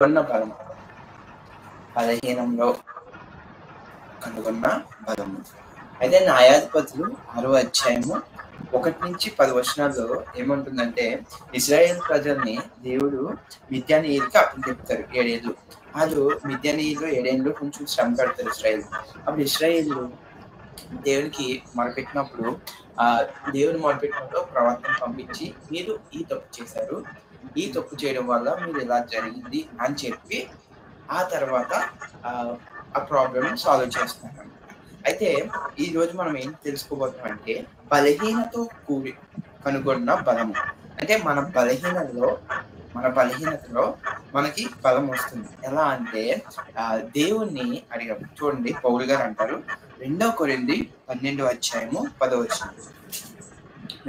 కనుగొన్న బలం, బలహీనంలో కనుగొన్న బలము. అయితే న్యాయాధిపతులు 6వ అధ్యాయము 1-10 ఏమంటుందంటే, ఇశ్రాయేల్ ప్రజల్ని దేవుడు మిద్యానీయులకి అప్పచెప్తారు 7 ఏళ్ళు. వాళ్ళు మిద్యానీయులు 7 ఏళ్ళు కొంచెం శ్రమ పెడతారు ఇశ్రాయేల్. అప్పుడు ఇశ్రాయేల్ దేవునికి మొరపెట్టినప్పుడు దేవుని మొరపెట్టినప్పుడు ప్రవక్తను పంపించి, మీరు ఈ తప్పు చేశారు, ఈ తప్పు చేయడం వల్ల మీరు ఇలా జరిగింది అని చెప్పి ఆ తర్వాత ఆ ప్రాబ్లమ్ సాల్వ్ చేస్తున్నారు. అయితే ఈ రోజు మనం ఏం తెలుసుకోబోతున్నాం అంటే, బలహీనతో కూడి కనుగొన్న బలము. అంటే మన బలహీనతలో మనకి బలం వస్తుంది. ఎలా అంటే దేవుణ్ణి అడిగాం. చూడండి, పౌలు గారు అంటారు 2 కొరింథీ 12వ అధ్యాయము 10వ వచనం.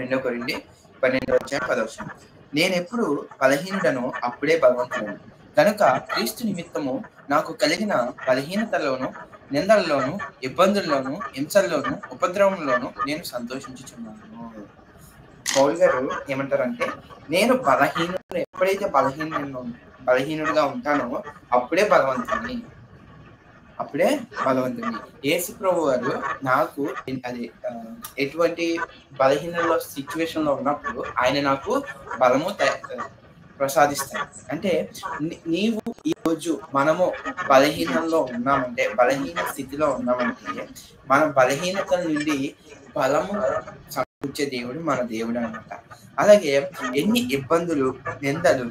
2 కొరింథీ 12వ అధ్యాయం 10వ వచనం. నేనెప్పుడు బలహీనుడను అప్పుడే బలవంతుడను. కనుక క్రీస్తు నిమిత్తము నాకు కలిగిన బలహీనతలోను, నిందలలోను, ఇబ్బందుల్లోను, హింసల్లోను, ఉపద్రవంలోను నేను సంతోషించుచున్నాను. పౌలు గారు ఏమంటారంటే, నేను ఎప్పుడైతే బలహీనుడిగా ఉంటానో అప్పుడే బలవంతుని. యేసు ప్రభు వారు నాకు ఎటువంటి బలహీనలో సిచ్యువేషన్ లో ఉన్నప్పుడు ఆయన నాకు బలము ప్రసాదిస్తాడు. అంటే నీవు ఈ రోజు మనము బలహీన స్థితిలో ఉన్నామంటే మన బలహీనతల నుండి బలము సమకూర్చే దేవుడు మన దేవుడు అన్నమాట. అలాగే ఎన్ని ఇబ్బందులు, నిందలు,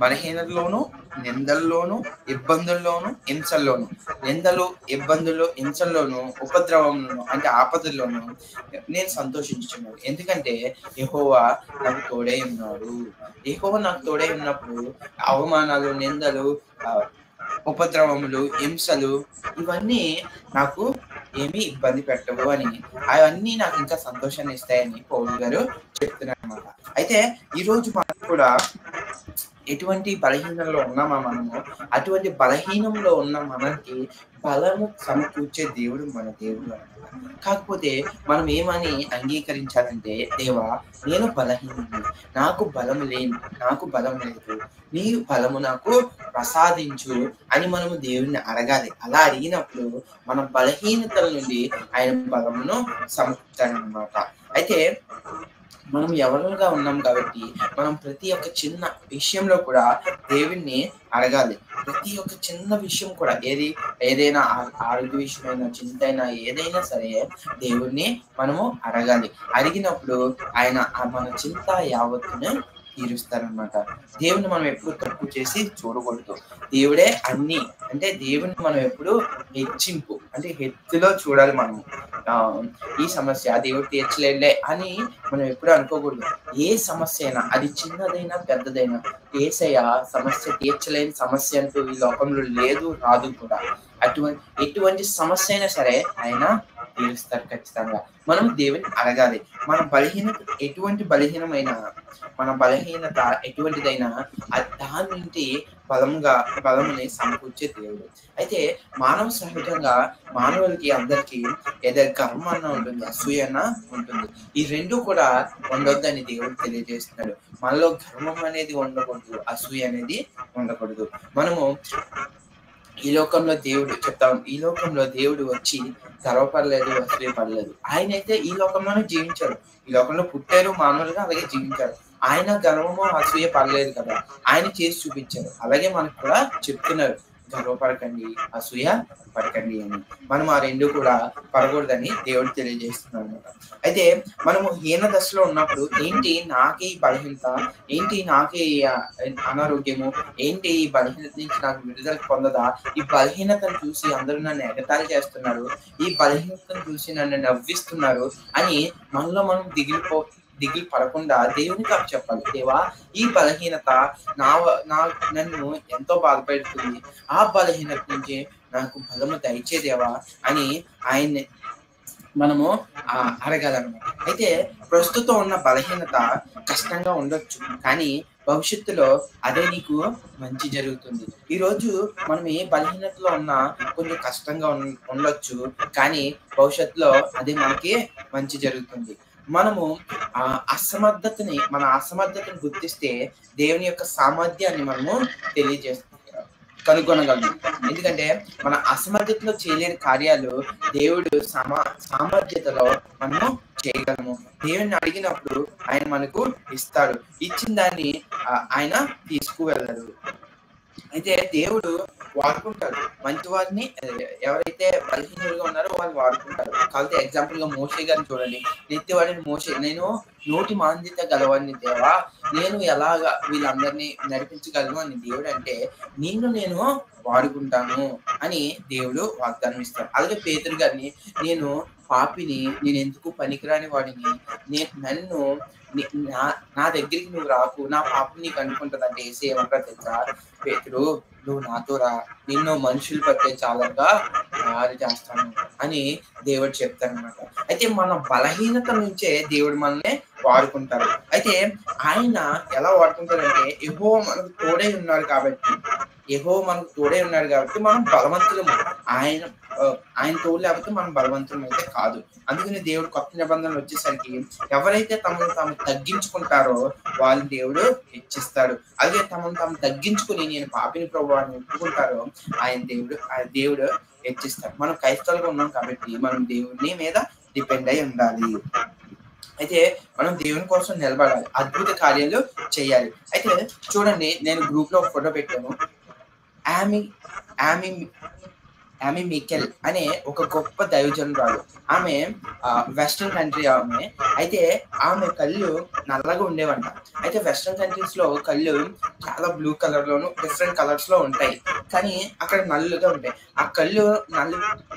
బలహీనతలోను, నిందల్లోను, ఇబ్బందుల్లోను, హింసల్లోను, నిందలు, ఇబ్బందులు, హింసల్లోను, ఉపద్రవంలోను అంటే ఆపదల్లోను నేను సంతోషించుచున్నాను. ఎందుకంటే యెహోవా నాకు తోడై ఉన్నాడు. యెహోవా నాకు తోడై ఉన్నప్పుడు అవమానాలు, నిందలు, ఉపద్రవములు, హింసలు ఇవన్నీ నాకు ఏమీ ఇబ్బంది పెట్టవు అని, అవన్నీ నాకు ఇంకా సంతోషాన్ని ఇస్తాయని పౌలు గారు చెప్తున్నారు అన్నమాట. అయితే ఈరోజు మనం కూడా ఎటువంటి బలహీనంలో ఉన్నామా మనము, అటువంటి బలహీనంలో ఉన్న మనకి బలము సమకూర్చే దేవుడు మన దేవుడు అన్నమాట. కాకపోతే మనం ఏమని అంగీకరించాలంటే, దేవా నేను బలహీనుడిని, నాకు బలం లేదు, నీ బలము నాకు ప్రసాదించు అని మనము దేవుడిని అడగాలి. అలా అడిగినప్పుడు మన బలహీనతల నుండి ఆయన బలమును సమకూర్చాలన్నమాట. అయితే మనం ఎవరుగా ఉన్నాం కాబట్టి మనం ప్రతి ఒక్క చిన్న విషయంలో కూడా దేవుణ్ణి అడగాలి. ప్రతి ఒక్క చిన్న విషయం కూడా ఏదైనా ఆరోగ్య విషయమైనా, చింతైనా, ఏదైనా సరే దేవుణ్ణి మనము అడగాలి. అడిగినప్పుడు ఆయన మన చింత యావత్తును తీరుస్తారనమాట. దేవుని మనం ఎప్పుడు తప్పు చేసి చూడకూడదు. దేవుడే అన్ని, అంటే దేవుని మనం ఎప్పుడు హెచ్చులో చూడాలి. మనము ఈ సమస్య దేవుడు తీర్చలేదులే అని మనం ఎప్పుడు అనుకోకూడదు. ఏ సమస్య అయినా, అది చిన్నదైనా పెద్దదైనా, యేసయ్య సమస్య తీర్చలేని సమస్య అంటూ ఈ లోకంలో లేదు, రాదు కూడా. ఎటువంటి సమస్య అయినా సరే ఆయన తీరుస్తారు ఖచ్చితంగా. మనం దేవుని అడగాలి. మన బలహీనత ఎటువంటిదైనా దాని నుండి బలముని సమకూర్చే దేవుడు. అయితే మానవ సహజంగా మానవులకి అందరికీ ఏదో గర్వం అన్న ఉంటుంది, అసూయ అన్న ఉంటుంది. ఈ రెండు కూడా ఉండొద్దని దేవుడు తెలియజేస్తున్నాడు. మనలో గర్వం అనేది ఉండకూడదు, అసూయ అనేది ఉండకూడదు. మనము ఈ లోకంలో దేవుడు వచ్చి గర్వపడలేదు, అసూయ పడలేదు. ఆయన అయితే ఈ లోకంలోనే జీవించారు. ఈ లోకంలో పుట్టారు, మానవులుగా అలాగే జీవించారు. ఆయన గర్వము, అసూయ పడలేదు కదా, ఆయన చేసి చూపించారు. అలాగే మనకు కూడా చెప్తున్నారు, గర్వపడకండి, అసూయ పడకండి అని. మనం ఆ రెండు కూడా పడకూడదని దేవుడు తెలియజేస్తున్నాడు అనమాట. అయితే మనము హీన దశలో ఉన్నప్పుడు ఏంటి నాకే ఈ బలహీనత, ఏంటి నాకే అనారోగ్యము, ఏంటి ఈ బలహీనత నుంచి నాకు విడుదల పొందదా, ఈ బలహీనతను చూసి అందరూ నన్ను ఎగతాళి చేస్తున్నారు, ఈ బలహీనతను చూసి నన్ను నవ్విస్తున్నారు అని మనలో మనం దిగులు పడకుండా దేవునికి చెప్పాలి. దేవా, ఈ బలహీనత నన్ను ఎంతో బాధపెడుతుంది, ఆ బలహీనత నుంచి నాకు బలము దయచేదేవా అని ఆయన్ని మనము అడగాలన్నమాట. అయితే ప్రస్తుతం ఉన్న బలహీనత కష్టంగా ఉండొచ్చు, కానీ భవిష్యత్తులో అదే నీకు మంచి జరుగుతుంది. ఈరోజు మనం ఏ బలహీనతలో ఉన్నా కొంచెం కష్టంగా ఉండొచ్చు, కానీ భవిష్యత్తులో అదే మనకి మంచి జరుగుతుంది. మనము మన అసమర్థతని గుర్తిస్తే దేవుని యొక్క సామర్థ్యాన్ని మనము కనుగొనగలము. ఎందుకంటే మన అసమర్థతలో చేయలేని కార్యాలు దేవుడు సామర్థ్యతలో మనము చేయగలము. దేవుని అడిగినప్పుడు ఆయన మనకు ఇస్తాడు, ఇచ్చిన దాన్ని ఆయన తీసుకువెళ్ళరు. అయితే దేవుడు వాడుకుంటాడు మంచి వారిని, ఎవరైతే బలహీనులుగా ఉన్నారో వాళ్ళు వాడుకుంటారు. కాబట్టి ఎగ్జాంపుల్ గా మోషే గారిని చూడండి. నెత్తివాడిని మోషే, నేను నోటి మాంద్యత గలవాడిని దేవా, నేను ఎలాగా వీళ్ళందరినీ నడిపించగలను అని దేవుడు అంటే, నేను వాడుకుంటాను అని దేవుడు వాగ్దానం ఇస్తాడు. అలాగే పేతురు గారిని, నేను పాపిని, నేను ఎందుకు పనికిరాని వాడిని, నన్ను నా దగ్గరికి నువ్వు రాకు, నా పాపం నీకు అనుకుంటుంది అంటే ఏసీ ఏమంటారు తెలుసా, పేతురు నువ్వు నాతో రా, నిన్ను మనుషులు పట్టే చాలగా తయారు చేస్తాను అని దేవుడు చెప్తారనమాట. అయితే మన బలహీనత నుంచే దేవుడు మనల్ని వాడుకుంటారు. అయితే ఆయన ఎలా వాడుకుంటారంటే, యెహోవా మనకు తోడై ఉన్నాడు కాబట్టి మనం బలవంతులము. ఆయన తోడు లేకపోతే మనం బలవంతులం అయితే కాదు. అందుకని దేవుడు కొత్త నిబంధనలు వచ్చేసరికి ఎవరైతే తమను తాము తగ్గించుకుంటారో వాళ్ళని దేవుడు హెచ్చిస్తాడు. అలాగే తమను తాము తగ్గించుకుని నేను పాపిని ప్రభువాన్ని ఒప్పుకుంటారో దేవుడు హెచ్చిస్తాడు. మనం క్రైస్తవులుగా ఉన్నాం కాబట్టి మనం దేవుని మీద డిపెండ్ అయి ఉండాలి. అయితే మనం దేవుని కోసం నిలబడాలి, అద్భుత కార్యాలు చేయాలి. అయితే చూడండి, నేను గ్రూప్ లో ఒక ఫోటో పెట్టాను. ఆమె మికెల్ అనే ఒక గొప్ప దైవజనురాలు. ఆమె వెస్ట్రన్ కంట్రీ ఆమె. అయితే ఆమె కళ్ళు నల్లగా ఉండేవంట. అయితే వెస్ట్రన్ కంట్రీస్ లో కళ్ళు చాలా బ్లూ కలర్ లోను డిఫరెంట్ కలర్స్ లో ఉంటాయి, కానీ అక్కడ నల్లుగా ఉంటాయి. ఆ కళ్ళు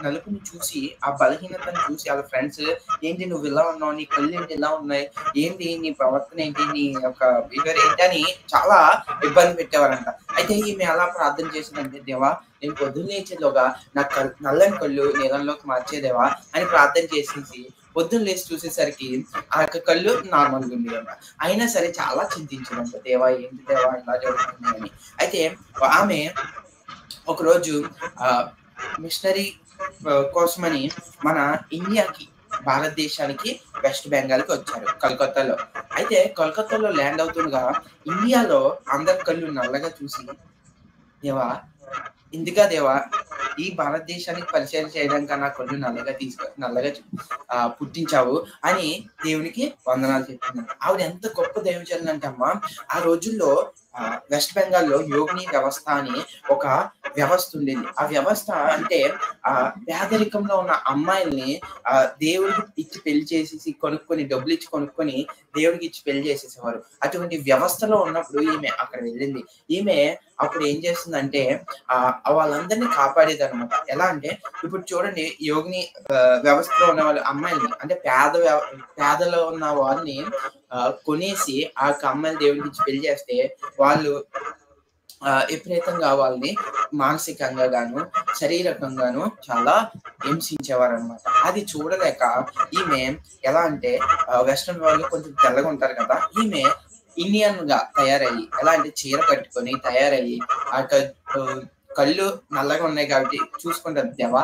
నలుపుని చూసి, ఆ బలహీనతను చూసి వాళ్ళ ఫ్రెండ్స్, ఏంటి నువ్వు ఇలా ఉన్నావు, నీ కళ్ళు ఏంటి ఇలా ఉన్నాయి, ఏంటి నీ ప్రవర్తన ఏంటి, నీ యొక్క బిహేవియర్ ఏంటి అని చాలా ఇబ్బంది పెట్టేవారంట. అయితే ఈమె ఎలా ప్రార్థన చేసిందంటే, దేవా నేను పొద్దున్న లేచేలోగా నా నల్లని కళ్ళు నీళ్ళలోకి మార్చేదేవా అని ప్రార్థన చేసేసి పొద్దున్న లేచి చూసేసరికి ఆ యొక్క కళ్ళు నార్మల్గా ఉంది అన్నమాట. అయినా సరే చాలా చింతించిందంట, దేవా ఏంటి దేవా ఇలా జరుగుతుంది అని. అయితే ఆమె ఒకరోజు మిషనరీ కోసమని మన ఇండియాకి, భారతదేశానికి వెస్ట్ బెంగాల్కి వచ్చారు, కలకత్తాలో. అయితే కలకత్తాలో ల్యాండ్ అవుతుండగా ఇండియాలో అందరి కళ్ళు నల్లగా చూసి, దేవా దేవా ఈ భారతదేశానికి పరిచయం చేయడానికి నా కళ్ళు నల్లగా పుట్టించావు అని దేవునికి వందనాలు చెప్తున్నాను. ఆవిడ ఎంత గొప్ప దైవజనులు అంటే అమ్మ, ఆ రోజుల్లో వెస్ట్ బెంగాల్లో యోగిని వ్యవస్థ అని ఒక వ్యవస్థ ఉండేది. ఆ వ్యవస్థ అంటే పేదరికంలో ఉన్న అమ్మాయిల్ని దేవుడికి ఇచ్చి పెళ్లి చేసేసి డబ్బులు ఇచ్చి కొనుక్కొని దేవుడికి ఇచ్చి పెళ్లి చేసేసేవారు. అటువంటి వ్యవస్థలో ఉన్నప్పుడు ఈమె అక్కడ వెళ్ళింది. ఈమె అప్పుడు ఏం చేస్తుందంటే వాళ్ళందరినీ కాపాడేది అనమాట. ఎలా అంటే ఇప్పుడు చూడండి, యోగిని వ్యవస్థలో ఉన్న వాళ్ళ అమ్మాయిల్ని, అంటే పేదలో ఉన్న వారిని కొనేసి ఆ అమ్మాయిలు దేవుడికి ఇచ్చి పెళ్లి చేస్తే వాళ్ళు విపరీతంగా వాళ్ళని మానసికంగా గాను శారీరకంగాను చాలా హింసించేవారు అనమాట. అది చూడలేక ఈమె ఎలా అంటే, వెస్ట్రన్ వాళ్ళు కొంచెం తెల్లగా ఉంటారు కదా, ఈమె ఇండియన్ గా తయారయ్యి, ఎలా అంటే చీర కట్టుకొని తయారయ్యి, ఆ కళ్ళు నల్లగా ఉన్నాయి కాబట్టి చూసుకుంటాను, దేవా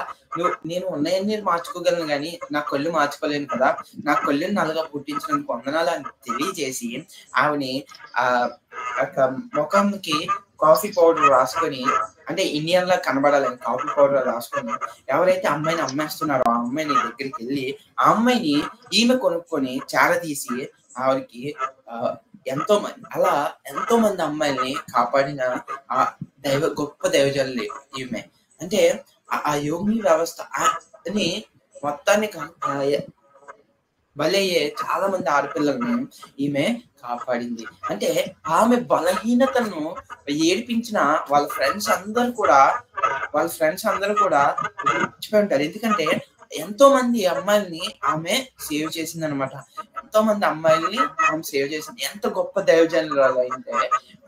నేను ఉన్నాయని మార్చుకోగలను కానీ నా కళ్ళు మార్చుకోలేను కదా, నా కళ్ళుని నల్లగా పుట్టించినందుకు వందనాలు అని తెలియజేసి ఆవిని ముఖంకి కాఫీ పౌడర్ రాసుకొని, అంటే ఇండియన్ లా కనబడాలని కాఫీ పౌడర్ రాసుకొని, ఎవరైతే అమ్మాయిని అమ్మేస్తున్నారో ఆ అమ్మాయిని దగ్గరికి వెళ్ళి ఆ అమ్మాయిని ఈమె కొనుక్కొని చారదీసి ఆవిడకి ఎంతో మంది అమ్మాయిల్ని కాపాడిన ఆ గొప్ప దైవజనులు ఈమె. అంటే ఆ యోగిని వ్యవస్థ అని మొత్తాన్ని బలయ్యే చాలా మంది ఆడపిల్లల్ని ఈమె కాపాడింది. అంటే ఆమె బలహీనతను ఏడిపించిన వాళ్ళ ఫ్రెండ్స్ అందరూ కూడా మర్చిపోయి ఉంటారు. ఎందుకంటే ఎంతో మంది అమ్మాయిల్ని ఆమె సేవ్ చేసింది అనమాట. ఎంతో మంది అమ్మాయిల్ని ఆమె సేవ్ చేసింది. ఎంత గొప్ప దైవజనురాలు అంటే,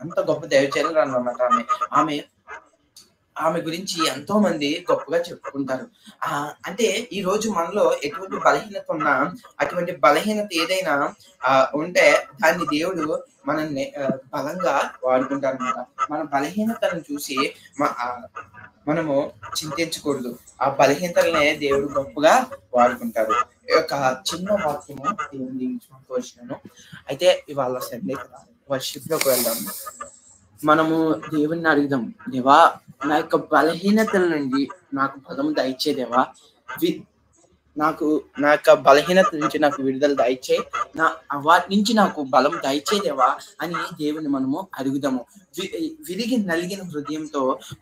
అంత గొప్ప దైవజనురాలు అనమాట ఆమె. ఆమె గురించి ఎంతో మంది గొప్పగా చెప్పుకుంటారు. అంటే ఈ రోజు మనలో ఎటువంటి బలహీనత ఉన్నా, అటువంటి బలహీనత ఏదైనా ఉంటే దాన్ని దేవుడు మనల్ని బలంగా వాడుకుంటారనమాట. మన బలహీనతను చూసి మనము చింతించకూడదు. ఆ బలహీనతలనే దేవుడు గొప్పగా వాడుకుంటారు. ఈ యొక్క చిన్న వాక్యము దేవుని దీవించమని కోరుచున్నాను. అయితే ఇవాళ సండే కదా, వర్షిప్‌లోకి వెళ్దాం. మనము దేవుణ్ణి అడుగుదాం, దేవా నా యొక్క బలహీనతల నుండి నాకు బలము దయచే దేవా. నాకు నా యొక్క బలహీనత నుంచి నాకు విడుదల దయచేయి. వాటి నుంచి నాకు బలం దయచేదేవా అని దేవుని మనము అడుగుదాము. విరిగి నలిగిన హృదయంతో